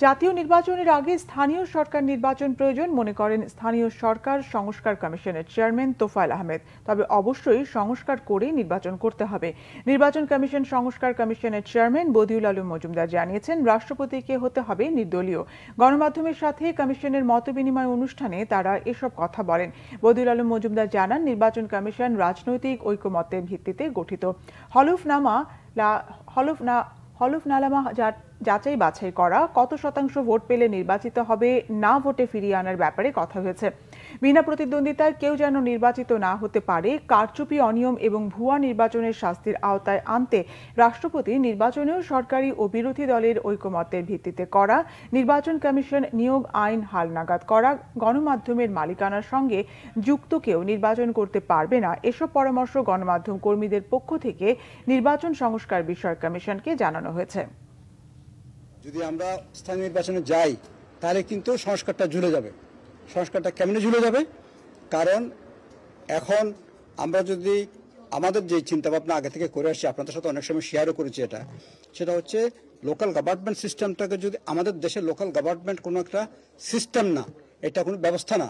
জাতীয় নির্বাচনের আগে স্থানীয় সরকার নির্বাচন প্রয়োজন মনে করেন স্থানীয় সরকার সংস্কার কমিশনের চেয়ারম্যান তোফায়েল আহমেদ। তবে অবশ্যই সংস্কার করে নির্বাচন করতে হবে। নির্বাচন কমিশন সংস্কার কমিশনের চেয়ারম্যান বদিউল আলম মজুমদার জানিয়েছেন, রাষ্ট্রপতিকে হতে হবে নির্দলীয়। গণমাধ্যমের সাথে কমিশনের মতবিনিময় অনুষ্ঠানে তারা এসব কথা বলেন। বদিউল আলম মজুমদার জানান, নির্বাচন কমিশন রাজনৈতিক ঐকমত্যের ভিত্তিতে গঠিত। হলফনামা যাচাই বাছাই করা, কত শতাংশ ভোট পেলে নির্বাচিত হবে, না ভোটে ফিরিয়ে আনার ব্যাপারে কথা হয়েছে। বিনা প্রতিদ্বন্দ্বিতায় কেউ যেন নির্বাচিত না হতে পারে, কারচুপি, অনিয়ম এবং ভুয়া নির্বাচনের শাস্তির আওতায় আনতে রাষ্ট্রপতি নির্বাচনেও সরকারি ও বিরোধী দলের ঐকমত্যের ভিত্তিতে করা, নির্বাচন কমিশন নিয়োগ আইন হালনাগাদ করা, গণমাধ্যমের মালিকানার সঙ্গে যুক্ত কেউ নির্বাচন করতে পারবে না, এসব পরামর্শ গণমাধ্যম কর্মীদের পক্ষ থেকে নির্বাচন সংস্কার বিষয়ক কমিশনকে জানানো হয়েছে। যদি আমরা স্থানীয় নির্বাচনে যাই তাহলে কিন্তু সংস্কারটা ঝুলে যাবে। সংস্কারটা কেমনে ঝুলে যাবে? কারণ এখন আমরা যদি আমাদের যে চিন্তাভাবনা আগে থেকে করে আসছি, আপনাদের সাথে অনেক সময় শেয়ারও করেছি, সেটা হচ্ছে লোকাল গভর্নমেন্ট সিস্টেমটাকে যদি আমাদের দেশের লোকাল গভর্নমেন্ট কোনো একটা সিস্টেম না, এটা কোনো ব্যবস্থা না,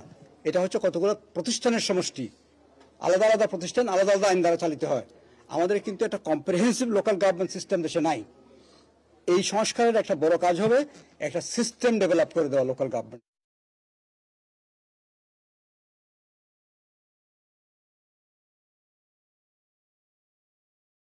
এটা হচ্ছে কতগুলো প্রতিষ্ঠানের সমষ্টি, আলাদা আলাদা প্রতিষ্ঠান, আলাদা আলাদা আইন দ্বারা চালিত হয়। আমাদের কিন্তু একটা কম্প্রিহেন্সিভ লোকাল গভর্নমেন্ট সিস্টেম দেশে নাই। এই সংস্কারের একটা বড় কাজ হবে একটা সিস্টেম ডেভেলপ করে দেওয়া লোকাল গভর্নমেন্ট।